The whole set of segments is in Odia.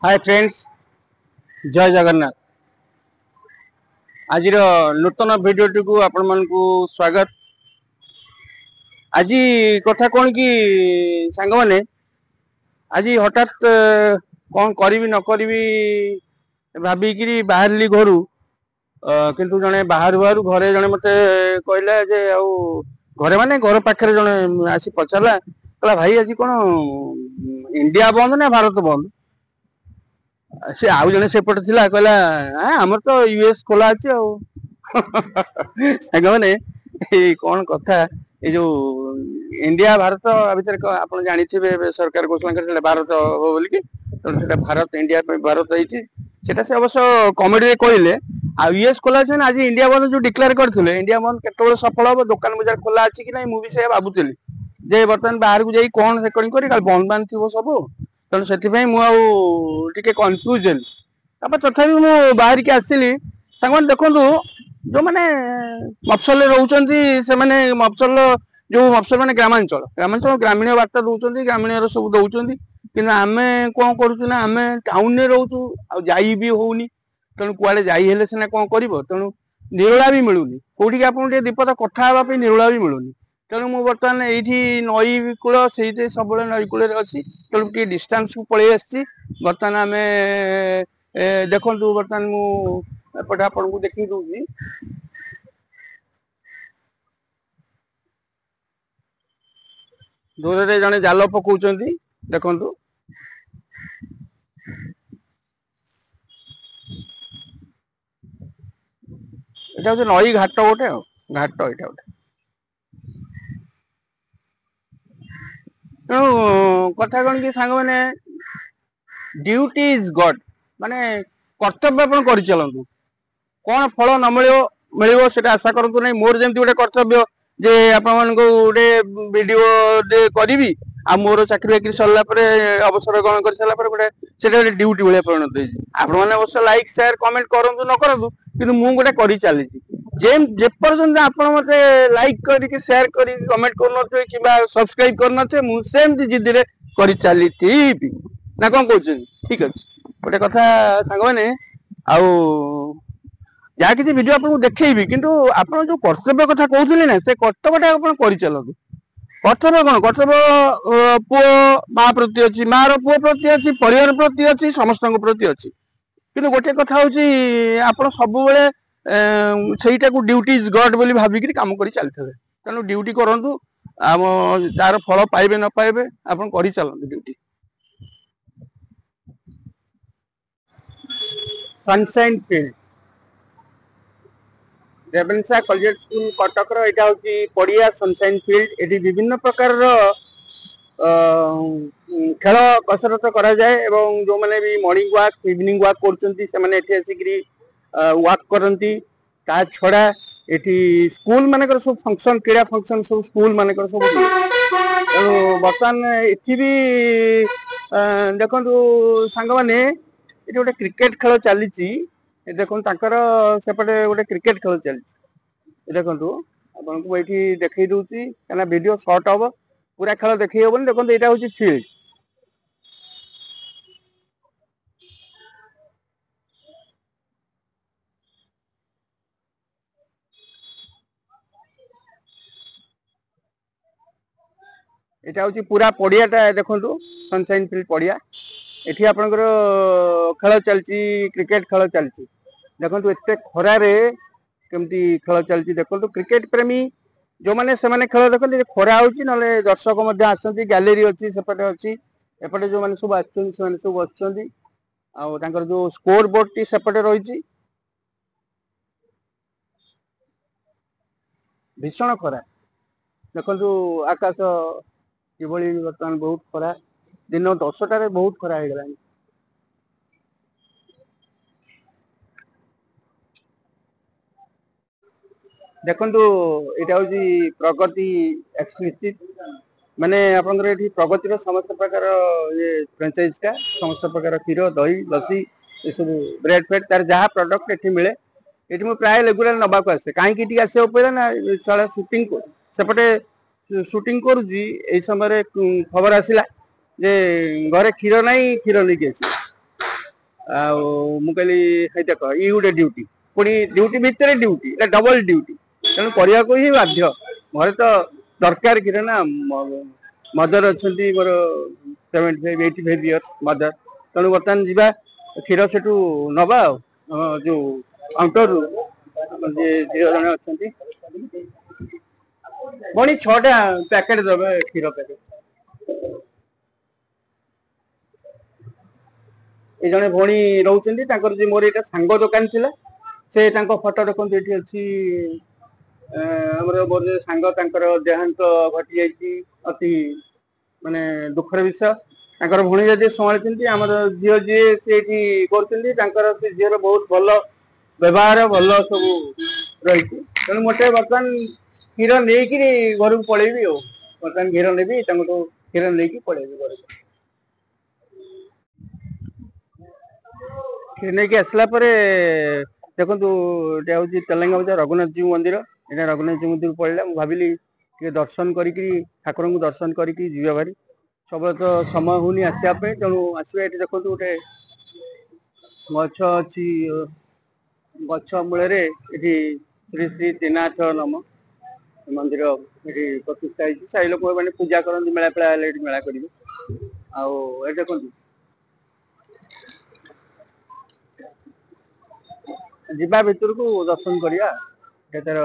हाय फ्रेंड्स, जय जगन्नाथ। आज नूतन भिडियो को आपण मन को स्वागत। आज कथा कौन कि सांग माने आज हठात कौन करी न करी भाविकी बाहर घर किंतु जने बाहर बाहर घरे जने मते कहला जे आउ घरे माने घर पाखरे जने आसी पचारला कहला भाई आज कौन इंडिया बंद ना भारत बंद। से आउ जने सेपटे थिला कहला हमर तो यूएस खोला अछि आ सांग माने कौन कथा ये जो इंडिया भारत भीतर आप जानिथिबे सरकार घोषणा कर भारत हो बोली कि तो भारत इंडिया पे भारत होइछि सेटा से अवश्य कॉमेडी रे कहले आ यूएस खोला छै आज इंडिया बंद जो डिक्लेयर करथिले इंडिया बंद केतबेले सफल हो दुकान बजार खोला अछि कि नहीं मु भी से भाबुतिली जे बर्तमान बाहर को जाई कोन रेकॉर्डिंग करी काल बंद बांध थिबो सब तेणु से मुझे कन्फ्यूज हेली तथापि मु बाहर की आसली सांग देखु जो मैंने मफसल रोचंती से माने मफसल जो मफसल माने ग्रामांचल ग्रामांचल ग्रामीण वार्ता दौरान ग्रामीण सब दौरान कि आम कौन करूँ आम टाउन में रोचु आई भी होनी तेणु कुआड़े जाइले सीना कौन कर तेणु निरोला भी मिलूनी कौटी आप दीपद कथा निरोला भी मिलूनी तेणु मु बर्तमान ये नई कूल से सब नई कूल अच्छी तेणु टे डिस्टेंस को पलि आसी बर्तमान आम देखु बर्तमान मुझे आपन को देखी दूसरी दूर से जड़े जाल पकाउं देखु ये हूँ नई घाट गोटे घाट यहाँ गोटे तेणु कथा कौन कि सांग मैंने ड्यूटी इज गॉड माने कर्तव्य अपन कर चलतु कौन फल न मिल से आशा करूँ ना मोर जमी गोटे कर्तव्य जे आपण गोटे वीडियो करी आ मोर चाकरी बाकरी सरला अवसर ग्रहण कर सारा गोटे गोटे ड्यूटी भाई परिणत होती आपण मैंने अवश्य लाइक शेयर कमेंट करूँ न करूँ कि मुझे गोटे कर चली जेपर्यंत आपण मत लाइक करके शेयर कर कमेंट कर कि सब्सक्राइब करन मुझे जिद्दी कर चली ना कौन कौन ठीक अच्छे गोटे कथा सांग मैंने आउ जहाँ किसी वीडियो आपको देखी किंतु आप जो कर्तव्य कथा कहते ना से कर्तव्य आप कर चलतु कर्तव्य कौन कर्तव्य पुओ माँ प्रति अच्छी माँ पुओ प्रति अच्छी परिवार प्रति अच्छी समस्त प्रति अच्छी किंतु गोटे कथा हूँ आप सब सेटा को ड्यूटी इज गॉड बोली भाविक काम कर चलते तेणु ड्यूटी करूँ तार फल पाइबे न पाइबे आप कर चलते duty sunshine field Ravenshaw college school Cuttack यहाँ हूँ पड़िया सनशाइन फील्ड ये विभिन्न प्रकार खेल कसरत करा जाए एवं जो मैंने भी मॉर्निंग वॉक इवनिंग वॉक कर वॉक करती ता छड़ा ये स्कूल मानकर सब फंक्शन क्रीड़ा फंक्शन सब स्कूल मानकर सब तेणु बर्तमान ये भी देखु सांग मैंने ये गोटे क्रिकेट खेल चली देखो सेपटे गोटे क्रिकेट खेल चली देखु आपको ये देखई दूसरी क्या वीडियो सर्ट हम पूरा खेल देखी हेनी देखो यहाँ हूँ फील्ड यहाँ हूँ पूरा पड़ियाटा देखु सनशाइन फील्ड पड़िया ये आपंकर खेल चलती क्रिकेट खेल चलती देखो एत खरारे केमती खेल चलती देखो क्रिकेट प्रेमी जो मैंने से खेल देखते खरा हो दर्शक आसती गैलेरी अच्छी सेपटे अच्छी एपटे जो मैंने सब आसर जो स्कोर बोर्ड टी सेपटे रही भीषण खरा देखो आकाश कि बर्तमान बहुत खरा दिन 10टार बहुत खरा हो गला देखु यहाँ हूँ प्रगति एक्सक्लूसिव माने आपंकर ये प्रगतिर समस्त प्रकार ये फ्रांचाइज का समस्त प्रकार क्षीर दही लसी ये सब ब्रेड फ्रेड तार जहाँ प्रोडक्ट ये मिले ये मुझे प्राय रेगुलर नवाक आसे कहीं आसो पड़ा ना सारा सुटिंग सेपटे सुटिंग करुँच समय खबर आसला जे घरे क्षीर ना क्षीर लेके आस ମୁଁ କହିଲି ହେଇ ଦେଖ ଇ ଗୋଟେ ଡ୍ୟୁଟି ପୁଣି ଡ୍ୟୁଟି ଭିତରେ ଡ୍ୟୁଟି ଏଇଟା ଡବଲ ଡ୍ୟୁଟି ତେଣୁ କରିବାକୁ ହିଁ ବାଧ୍ୟ ଘରେ ତ ଦରକାର କ୍ଷୀର ନା ମଦର ଅଛନ୍ତି ମୋର 75-85 ଇୟର୍ସ ମଦର ତେଣୁ ବର୍ତ୍ତମାନ ଯିବା କ୍ଷୀର ସେଠୁ ନବା ଆଉ ଯୋଉ କାଉଣ୍ଟରରୁ ଯିଏ ଝିଅ ଜଣେ ଅଛନ୍ତି ଭଉଣୀ 6ଟା ପ୍ୟାକେଟ ଦେବେ କ୍ଷୀର ପ୍ୟାକେଟ ଏ ଜଣେ ଭଉଣୀ ରହୁଛନ୍ତି ତାଙ୍କର ଯେ ମୋର ଏଇଟା ସାଙ୍ଗ ଦୋକାନ ଥିଲା ସେ ତାଙ୍କ ଫଟୋ ଦେଖନ୍ତୁ ଏଠି ଅଛି ଆମର ମୋର ସାଙ୍ଗ ତାଙ୍କର ଦେହାନ୍ତ ଘଟି ଯାଇଛି ଅତି ମାନେ ଦୁଃଖର ବିଷୟ ତାଙ୍କର ଭଉଣୀ ଯଦି ସମ୍ଭାଳିଛନ୍ତି ଆମର ଝିଅ ଯିଏ ସେ ଏଠି କରୁଛନ୍ତି ତାଙ୍କର ସେ ଝିଅର ବହୁତ ଭଲ ବ୍ୟବହାର ଭଲ ସବୁ ରହିଛି ତେଣୁ ମୋତେ ବର୍ତ୍ତମାନ କ୍ଷୀର ନେଇକିରି ଘରକୁ ପଳେଇବି ଆଉ ବର୍ତ୍ତମାନ କ୍ଷୀର ନେବି ତାଙ୍କଠୁ କ୍ଷୀର ନେଇକି ପଳେଇବି ଘରକୁ କ୍ଷୀର ନେଇକି ଆସିଲା ପରେ ଦେଖନ୍ତୁ ଏଟା ହଉଛି ତେଲେଙ୍ଗା ବଜାର ରଘୁନାଥଜୀଉ ମନ୍ଦିର ଏଇଟା ରଘୁନାଥଜୀଉ ମନ୍ଦିର ପଳେଇଲା ମୁଁ ଭାବିଲି ଟିକେ ଦର୍ଶନ କରିକି ଠାକୁରଙ୍କୁ ଦର୍ଶନ କରିକି ଯିବା ଭାରି ସବୁବେଳେ ତ ସମୟ ହଉନି ଆସିବା ପାଇଁ ତେଣୁ ଆସିବା ଏଠି ଦେଖନ୍ତୁ ଗୋଟେ ଗଛ ଅଛି ଗଛ ମୂଳରେ ଏଠି ଶ୍ରୀ ଶ୍ରୀ ତ୍ରିନାଥ ନମ ମନ୍ଦିର ଏଠି ପ୍ରତିଷ୍ଠା ହେଇଛି ସାହି ଲୋକ ମାନେ ପୂଜା କରନ୍ତି ମେଳା ଫେଳା ହେଲେ ଏଠି ମେଳା କରିବେ ଆଉ ଏଠି ଦେଖନ୍ତୁ ଯିବା ଭିତରକୁ ଦର୍ଶନ କରିବା ଏଥର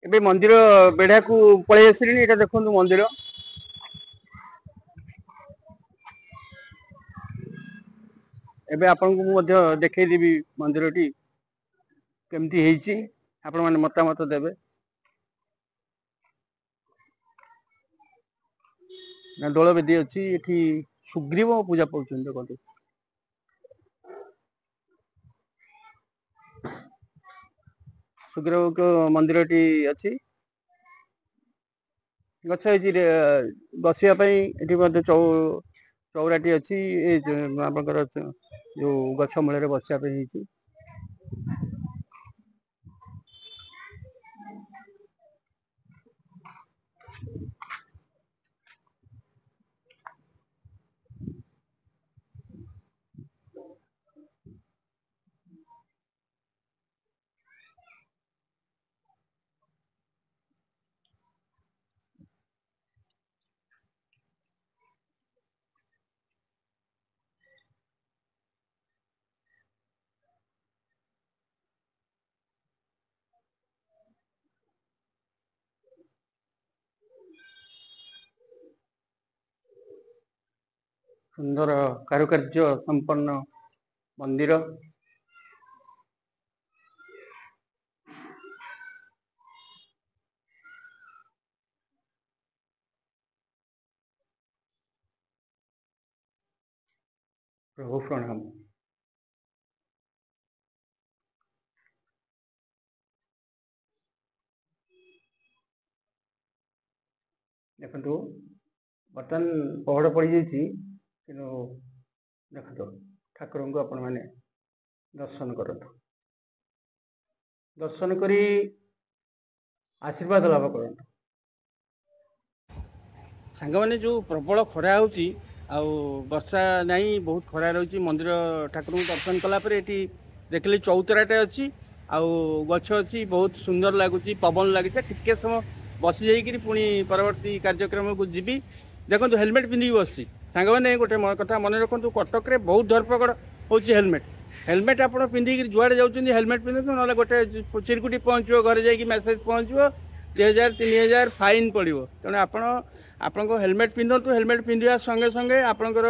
ଏବେ ମନ୍ଦିର ବେଢାକୁ ପଳେଇ ଆସିଲିଣି ଏଇଟା ଦେଖନ୍ତୁ ମନ୍ଦିର ଏବେ ଆପଣଙ୍କୁ ମୁଁ ମଧ୍ୟ ଦେଖେଇଦେବି ମନ୍ଦିରଟି କେମିତି ହେଇଛି ଆପଣ ମାନେ ମତାମତ ଦେବେ ନା ଦୋଳ ବେଦୀ ଅଛି ଏଠି ସୁଗ୍ରୀବ ପୂଜା ପାଉଛନ୍ତି ଦେଖନ୍ତୁ ସୁଗ୍ରୀବଙ୍କ ମନ୍ଦିରଟି ଅଛି ଗଛ ହେଇଛି ବସିବା ପାଇଁ ଏଠି ମଧ୍ୟ ଚଉରାଟି ଅଛି ଏ ଆପଣଙ୍କର ଯୋଉ ଗଛ ମୂଳରେ ବସିବା ପାଇଁ ହେଇଛି ସୁନ୍ଦର କାରୁକାର୍ଯ୍ୟ ସମ୍ପନ୍ନ ମନ୍ଦିର ପ୍ରଭୁ ପ୍ରଣାମ ଦେଖନ୍ତୁ ବର୍ତ୍ତମାନ ପହଡ଼ ପଡ଼ିଯାଇଛି କିନ୍ତୁ ଦେଖନ୍ତୁ ଠାକୁରଙ୍କୁ ଆପଣମାନେ ଦର୍ଶନ କରନ୍ତୁ ଦର୍ଶନ କରି ଆଶୀର୍ବାଦ ଲାଭ କରନ୍ତୁ ସାଙ୍ଗମାନେ ଯୋଉ ପ୍ରବଳ ଖରା ହେଉଛି ଆଉ ବର୍ଷା ନାହିଁ ବହୁତ ଖରା ରହିଛି ମନ୍ଦିର ଠାକୁରଙ୍କୁ ଦର୍ଶନ କଲା ପରେ ଏଠି ଦେଖିଲି ଚଉତରାଟେ ଅଛି ଆଉ ଗଛ ଅଛି ବହୁତ ସୁନ୍ଦର ଲାଗୁଛି ପବନ ଲାଗିছে ଟିକେ ସମୟ ବସି ଯାଇକିରି ପୁଣି ପରବର୍ତ୍ତୀ କାର୍ଯ୍ୟକ୍ରମକୁ ଯିବି ଦେଖନ୍ତୁ ହେଲମେଟ୍ ପିନ୍ଧିକି ବସିଛି ସାଙ୍ଗମାନେ ଗୋଟେ କଥା ମନେ ରଖନ୍ତୁ କଟକରେ ବହୁତ ଧରପକଡ଼ ହେଉଛି ହେଲମେଟ୍ ଆପଣ ପିନ୍ଧିକି ଯୁଆଡ଼େ ଯାଉଛନ୍ତି ହେଲମେଟ୍ ପିନ୍ଧନ୍ତୁ ନହେଲେ ଗୋଟେ ଚିରକୁଟି ପହଞ୍ଚିବ ଘରେ ଯାଇକି ମେସେଜ ପହଞ୍ଚିବ 2000-3000 ଫାଇନ୍ ପଡ଼ିବ ତେଣୁ ଆପଣଙ୍କ ହେଲମେଟ୍ ପିନ୍ଧନ୍ତୁ ହେଲମେଟ୍ ପିନ୍ଧିବା ସଙ୍ଗେ ସଙ୍ଗେ ଆପଣଙ୍କର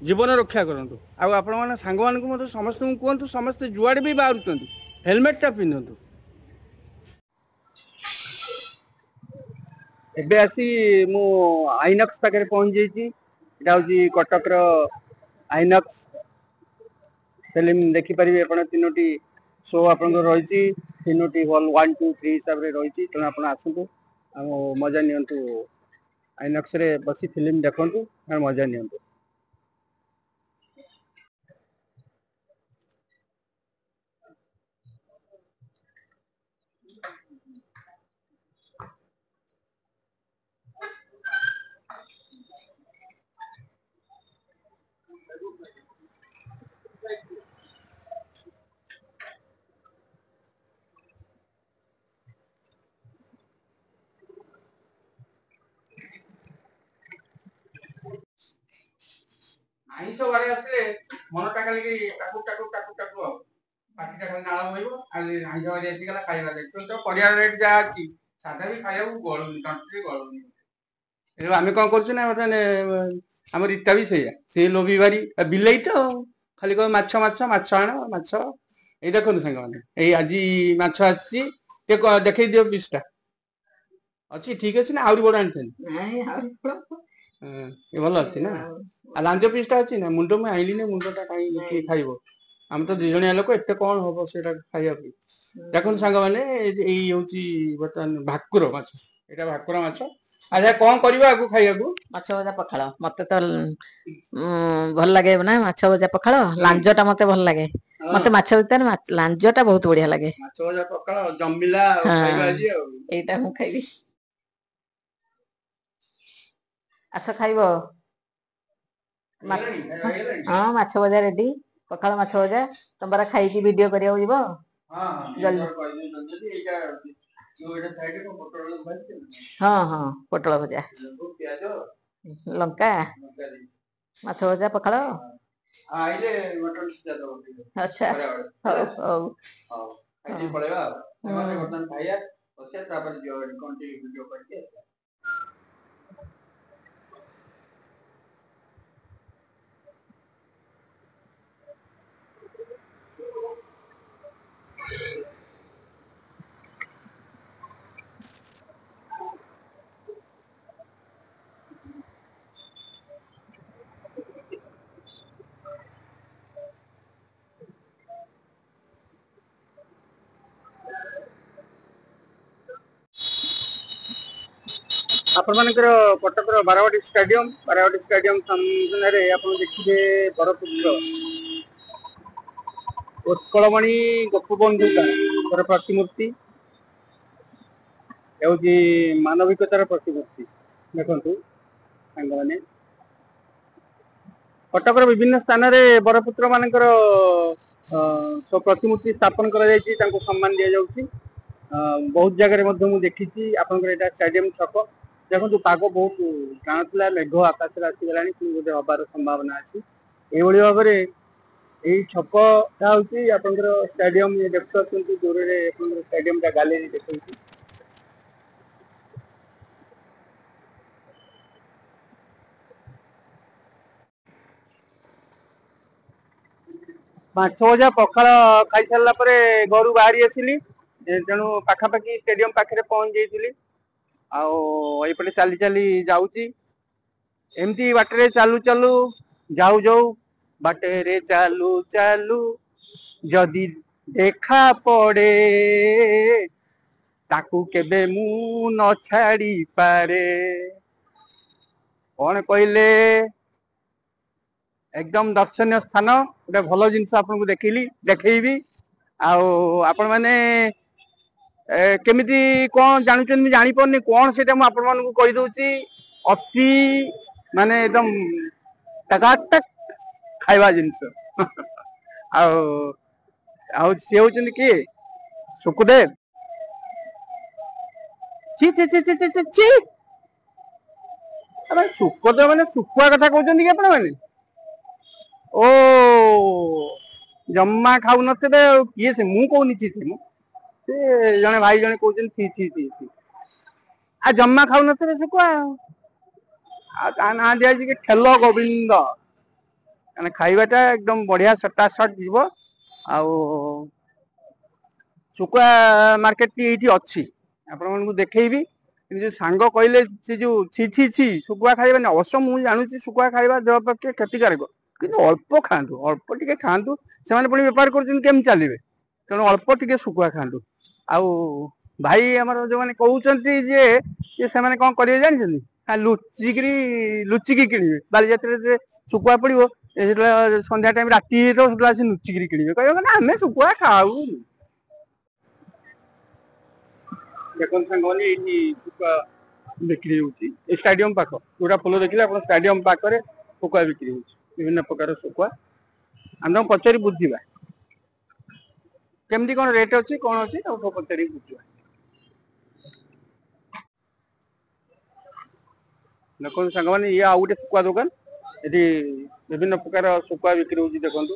ଜୀବନ ରକ୍ଷା କରନ୍ତୁ ଆଉ ଆପଣମାନେ ସାଙ୍ଗମାନଙ୍କୁ ମଧ୍ୟ ସମସ୍ତଙ୍କୁ କୁହନ୍ତୁ ସମସ୍ତେ ଯୁଆଡ଼େ ବି ବାହାରୁଛନ୍ତି ହେଲମେଟ୍ଟା ପିନ୍ଧନ୍ତୁ ଏବେ ଆସି ମୁଁ ଆଇନକ୍ସ ପାଖରେ ପହଞ୍ଚି ଯାଇଛି ଏଇଟା ହେଉଛି କଟକର ଆଇନକ୍ସ ଫିଲ୍ମ ଦେଖିପାରିବେ ଆପଣ 3ଟି ଶୋ ଆପଣଙ୍କର ରହିଛି 3ଟି ହଲ୍ 1, 2, 3 ହିସାବରେ ରହିଛି ତେଣୁ ଆପଣ ଆସନ୍ତୁ ଆଉ ମଜା ନିଅନ୍ତୁ ଆଇନକ୍ସରେ ବସି ଫିଲ୍ମ ଦେଖନ୍ତୁ ମଜା ନିଅନ୍ତୁ ଆଇଁଷ ବାରି ଆସିଲେ ମନଟା ଖାଲି ଟାକୁ ଟାକୁ ଟାକୁ ଟାକୁ ଆଉ ପାଟିଟା ଖାଲି ନାଳ ବୋହିବ। ଆଇଁଷ ବାରି ଆସିଗଲା ଖାଇବା ଦେଖିବ ତ ପରିବା ରେଟ୍ ଯାହା ଅଛି ସାଧା ବି ଖାଇବାକୁ ଗଳୁନି, ତଣ୍ଟିରେ ଗଳୁନି। ତେଣୁ ଆମେ କଣ କରୁଛୁ ନା ବର୍ତ୍ତମାନ ଆମ ରୀତା ବି ସେଇଆ, ସେ ଲୋଭି ବାରି ବିଲେଇ ତ ଖାଲି କହିବ ମାଛ ମାଛ ମାଛ ଆଣ ମାଛ। ଏଇ ଦେଖନ୍ତୁ ସାଙ୍ଗମାନେ, ଏଇ ଆଜି ମାଛ ଆସିଛି, ଟିକେ ଦେଖେଇ ଦିଅ ପିସ୍ ଟା। ଅଛି ଠିକ ଅଛି ନା ଆହୁରି ବଡ ଆଣିଛନ୍ତି? ଏ ଭଲ ଅଛି ନା? ଆଉ ଲାଞ୍ଜ ପିସ୍ ଟା ଅଛି ନା? ମୁଣ୍ଡ ମୁଁ ଆଇଲିନି, ମୁଣ୍ଡଟା କାହିଁ କିଏ ଖାଇବ? ଆମେ ତ 2 ଜଣିଆ ଲୋକ, ଏତେ କଣ ହବ ସେଇଟା ଖାଇବା ପାଇଁ। ଦେଖନ୍ତୁ ସାଙ୍ଗମାନେ, ଏଇ ହଉଛି ବର୍ତ୍ତମାନ ଭାକୁର ମାଛ, ଏଇଟା ଭାକୁର ମାଛ। ଆଚ୍ଛା କଣ କରିବା ଆକୁ ଖାଇବାକୁ? ମାଛ ଭଜା ପଖାଳ ମତେ ତ ଭଲ ଲାଗେ ନା, ମାଛ ଭଜା ପଖାଳ। ଲାଞ୍ଜ ଟା ମତେ ଭଲ ଲାଗେ, ମତେ ମାଛ ଭିତରେ ଲାଞ୍ଜ ଟା ବହୁତ ବଢିଆ ଲାଗେ। ମାଛ ଭଜା ପଖାଳ ଜମିଲା ଆଉ ଖାଇବା ଆଜି ଆଉ। ଏଇଟା ମୁଁ ଖାଇବି, ଆସ ଖାଇବ। ହଁ ମାଛ ଭଜା ରେଡି, ପଖାଳ ମାଛ ଭଜା। ତମର ଖାଇକି ଭିଡିଓ କରିବାକୁ ଯିବ। ହଁ ହଁ ପୋଟଳ ଭଜା, ଲଙ୍କା, ମାଛ ଭଜା ପଖାଳ। ଆଚ୍ଛା ହଉ ହଉ ପଳେଇବା ଆଉ ଖାଇବା ତାପରେ କଣ ଟିକେ ଭିଡିଓ କରିକି ଆସିବା। ଆପଣମାନଙ୍କର କଟକର ବାରବାଟୀ ଷ୍ଟାଡିୟମ ସାମ୍ନାରେ ଆପଣ ଦେଖିବେ ବରପୁତ୍ର ଉତ୍କଳମଣି ଗୋପବନ୍ଧୁଙ୍କର ପ୍ରତିମୂର୍ତ୍ତି ହେଉଛି ମାନବିକତାର ପ୍ରତିମୂର୍ତ୍ତି। ଦେଖନ୍ତୁ ସାଙ୍ଗମାନେ, କଟକର ବିଭିନ୍ନ ସ୍ଥାନରେ ବରପୁତ୍ର ମାନଙ୍କର ପ୍ରତିମୂର୍ତ୍ତି ସ୍ଥାପନ କରାଯାଇଛି, ତାଙ୍କୁ ସମ୍ମାନ ଦିଆଯାଉଛି। ବହୁତ ଜାଗାରେ ମଧ୍ୟ ମୁଁ ଦେଖିଛି। ଆପଣଙ୍କର ଏଇଟା ଷ୍ଟାଡିୟମ ଛକ, ଦେଖନ୍ତୁ ପାଗ ବହୁତ ଟାଣ ଥିଲା, ମେଘ ଆକାଶରେ ଆସିଗଲାଣି, କିନ୍ତୁ ବୋଧେ ହବାର ସମ୍ଭାବନା ଅଛି। ଏଇଭଳି ଭାବରେ ଏଇ ଛକଟା ହଉଛି ଆପଣଙ୍କର ଷ୍ଟାଡିୟମ। ଦେଖୁଛନ୍ତି ଦୂରରେ ଆପଣଙ୍କର ଷ୍ଟାଡିୟମ ଟା ଗ୍ୟାଲେରୀ ଦେଖଉଛି। ମାଛ ଭଜା ପଖାଳ ଖାଇସାରିଲା ପରେ ଘରୁ ବାହାରି ଆସିଲି, ତେଣୁ ପାଖାପାଖି ଷ୍ଟାଡିୟମ ପାଖରେ ପହଞ୍ଚି ଯାଇଥିଲି। ଆଉ ଏଇପଟେ ଚାଲି ଚାଲି ଯାଉଛି, ଏମିତି ବାଟରେ ଚାଲୁ ଚାଲୁ ଯାଉ ଯାଉ ବାଟରେ ଚାଲୁ ଚାଲୁ ଯଦି ଦେଖା ପଡେ ତାକୁ କେବେ ମୁଁ ନ ଛାଡି ପାରେ। କଣ କହିଲେ? ଏକଦମ ଦର୍ଶନୀୟ ସ୍ଥାନ, ଗୋଟେ ଭଲ ଜିନିଷ ଆପଣଙ୍କୁ ଦେଖେଇବି। ଆଉ ଆପଣ ମାନେ କେମିତି କଣ ଜାଣୁଛନ୍ତି ମୁଁ ଜାଣିପାରୁନି, କଣ ସେଇଟା ମୁଁ ଆପଣ ମାନଙ୍କୁ କହିଦଉଛି। ଅତି ମାନେ ଏକଦମ ଟକାଟକ ଖାଇବା ଜିନିଷ। ଆଉ ଆଉ ସିଏ ହଉଛନ୍ତି କିଏ? ସୁଖଦେବ। ଛି ଛି ଛି ଛି ଛି ଛି। ଆରେ ସୁଖଦେବ ମାନେ ଶୁଖୁଆ କଥା କହୁଛନ୍ତି କି ଆପଣ ମାନେ? ଓ ଜମା ଖାଉନଥିବେ ଆଉ, କିଏ ସେ? ମୁଁ କହୁନି ଛି ଛି, ସେ ଜଣେ ଭାଇ ଜଣେ କହୁଛନ୍ତି ଛି ଛି ଛି। ଆଉ ଜମା ଖାଉନଥିବେ ଶୁଖୁଆ, ଆଉ ତା ନାଁ ଦିଆଯାଇଛି କି ଠେଲ ଗୋବିନ୍ଦ। ମାନେ ଖାଇବାଟା ଏକଦମ ବଢିଆ ସଟାସଟ ଯିବ। ଆଉ ଶୁଖୁଆ ମାର୍କେଟଟି ଏଇଠି ଅଛି, ଆପଣ ମାନଙ୍କୁ ଦେଖେଇବି। କିନ୍ତୁ ଯୋଉ ସାଙ୍ଗ କହିଲେ ସେ ଯୋଉ ଛି ଛି ଛି ଶୁଖୁଆ ଖାଇବାନି, ଅବଶ୍ୟ ମୁଁ ଜାଣୁଛି ଶୁଖୁଆ ଖାଇବା ଦେହ ପକ୍ଷେ କ୍ଷତିକାରକ, କିନ୍ତୁ ଅଳ୍ପ ଖାଆନ୍ତୁ, ଅଳ୍ପ ଟିକେ ଖାଆନ୍ତୁ। ସେମାନେ ପୁଣି ବେପାର କରୁଛନ୍ତି, କେମିତି ଚାଲିବେ? ତେଣୁ ଅଳ୍ପ ଟିକେ ଶୁଖୁଆ ଖାଆନ୍ତୁ। ଆଉ ଭାଇ ଆମର ଯୋଉମାନେ କହୁଛନ୍ତି ଯେ ସେମାନେ କଣ କରିବେ ଜାଣିଛନ୍ତି? ଲୁଚିକି କିଣିବେ। ବାଲିଯାତ୍ରାରେ ଶୁଖୁଆ ପଡିବ, ସନ୍ଧ୍ୟା ଟାଇମ ରାତି ହେଇଥିବ, ସେତେବେଳେ ଆସି ଲୁଚିକିରି କିଣିବେ, କହିବେ ନା ଆମେ ଶୁଖୁଆ ଖାଉନୁ। ଦେଖନ୍ତୁ ସାଙ୍ଗମାନେ, ଏଇଠି ଶୁଖୁଆ ବିକ୍ରି ହଉଛି ଏ ଷ୍ଟାଡିୟମ ପାଖ, ଯୋଉଟା ପୋଲ ଦେଖିଲେ ଆପଣ ଷ୍ଟାଡିୟମ ପାଖରେ ଶୁଖୁଆ ବିକ୍ରି ହଉଛି, ବିଭିନ୍ନ ପ୍ରକାର ଶୁଖୁଆ। ଆମେ ତାଙ୍କୁ ପଚାରି ବୁଝିବା କେମିତି କଣ ରେଟ୍ ଅଛି, କଣ ଅଛି, ତାକୁ ପଚାରିକି ବୁଝିବା। ଦେଖନ୍ତୁ ସାଙ୍ଗମାନେ, ଇଏ ଆଉ ଗୋଟେ ଶୁଖୁଆ ଦୋକାନ। ଏଠି विभिन्न प्रकार शुखुआ बिक्री होची देखंतु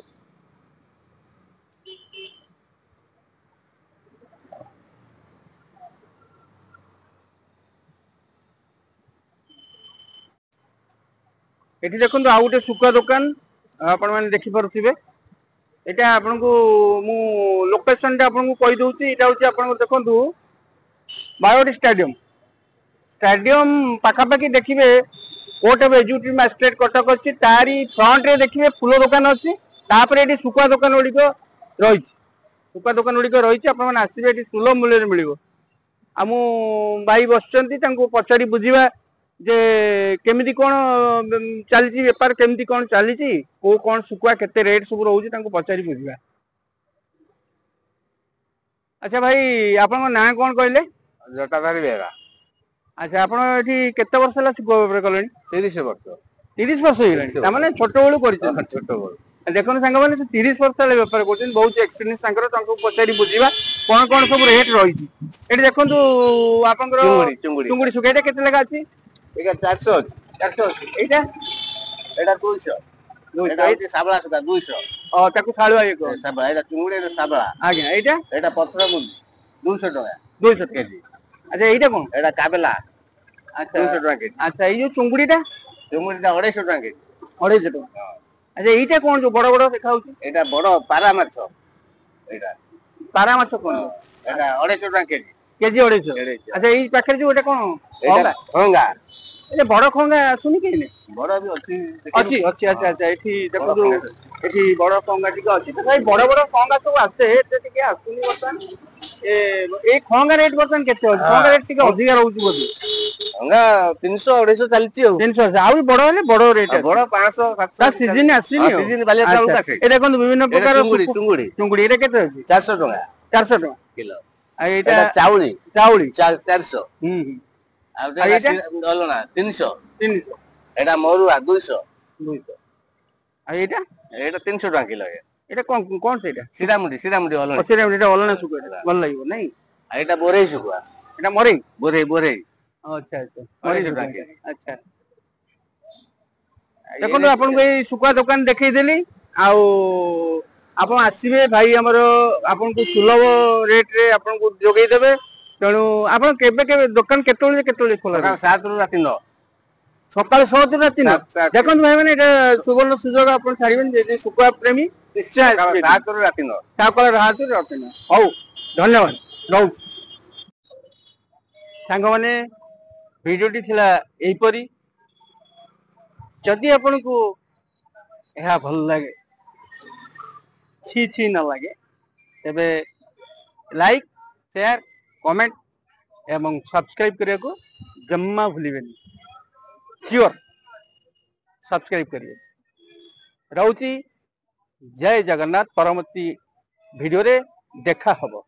एठी देखंतु आ गोटे शुखुआ दुकान आपण माने देखि परथिबे एटा आपन को मु लोकेशन टा आपन को कहि दउची एटा होची आपन को देखंतु बायोडी स्टेडियम स्टेडियम पाखापाखि देखिए court of educative magistrate Cuttack अच्छी तारी फ्रंट रे देखिए फूल दुकान अच्छी तापर ये शुखुआ दुकान गुड़िक रही शुखुआ दुकान गुड़िक रही आपने आसवे ये सुलभ मूल्य मिल आम भाई बस पचारि बुझा जे केमिति कौन चली बेपार केमिति कौन चली को कौन शुखुआ केते रेट सब रोचे पचारि बुझा अच्छा भाई आपन ना कौन कहले जटाधारी बेहरा अच्छा आप केते वर्ष है शुखुआ बेपार कले 30 वर्ष 30 वर्ष हो माने छोट बेलू कर छोट बड़ देखो सांग मैंने 30 वर्ष है बेपार कर बहुत एक्सपीरियंस पचारि बुझा कौन कौन सब रेट रही ये देखो आप चुंगुड़ी शुखुआ ये केते लगा अच्छी 400 अच्छी 400 एटा एटा 200 साबला सुधा 200 और ताकू सालुआ ये को साबला एटा चुंगुड़ी एटा साबला आज्ञा एटा एटा पथर मुंडी 200 टका 200 केजी अच्छा एटा कौन एटा काबेला अच्छा 200 टका केजी अच्छा ये जो चुंगुड़ीटा 250 टका केजी 250 टका अच्छा एटा कौन जो बड़ बड़ देखा होची एटा बड़ पारा माछ एटा पारा माछ कौन एटा 250 टका केजी केजी 250 अच्छा ये पाखरे जो एटा कौन एटा खंगा ए बड़ खंगा आसुनी के ने बड़ भी अछि अच्छी अच्छी अच्छा अच्छा एठी देखो एठी बड़ खंगा टिक अछि तो भाई बड़ बड़ खंगा सब आसे एते टिके आसुनी बर्तन ए खंगा रेट बर्तन केते अछि खंगा रेट टिके अधिक रहउची बोली खंगा 300 250 चलची हो 300 आउ बड़ हेले बड़ रेट बड़ 500 700 ता सीजन आसीनी सीजन बालिया चाउल कासे ए देखो विभिन्न प्रकार चुंगुड़ी चुंगुड़ी चुंगुड़ी एटा केते अछि 400 टका 400 टका किलो आ एटा चाउली चाउली 400 आ एटा गलना 300 300 एटा मरुआ 200 200 आ एटा एटा 300 टका किलो है एटा कौन कौन से एटा सीरामुंडी हलन पछरे एटा अलना सुकुआ भल लागो नहीं आ एटा बोरेई सुकुआ एटा मरई बोरेई अच्छा अच्छा मरई मरई सुकुआ सुकुआ अच्छा देखो आपन को ये सुकुआ दुकान देखै देली आउ आपन आसीबे भाई हमर आपन को सुलभ रेट रे आपन को जोगै देबे तेणु आपन केबे केबे दुकान केतोले खोला 7 रु राती 9 सकाल 7 रु राती 9 देखो भाई माने एटा सुवर्ण सुजोग आपन छाड़िबेन जे सुकुआ प्रेमी निश्चय 7 रु राती 9 सकाल राती राती 9 हौ धन्यवाद रहू सांग माने भिडियोटी थिला एहीपरी जदि आपन को यह भल लगे छी छी न लगे तेबे लाइक शेयर कमेंट एवं सब्सक्राइब करिया को जम्मा भूलिबेनी श्योर सब्सक्राइब करिए रहउची जय जगन्नाथ परमति वीडियो रे देखा हबो।